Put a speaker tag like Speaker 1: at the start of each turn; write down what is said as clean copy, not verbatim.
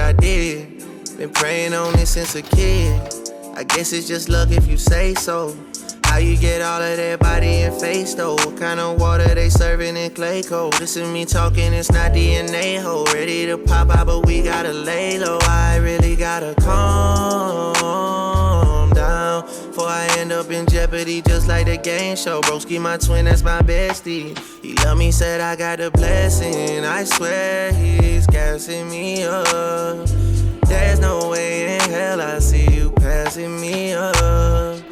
Speaker 1: I did. Been praying on this since a kid. I guess it's just luck if you say so. How you get all of that body and face though? What kind of water they serving in clay cold? This is me talking, it's not DNA ho. Ready to pop out, but we gotta lay low. I really gotta calm down before I end up in jeopardy, just like the game show. Broski, my twin, that's my bestie. He love me, said I got a blessing. I swear he's gassing me up. There's no way in hell I see you passing me up.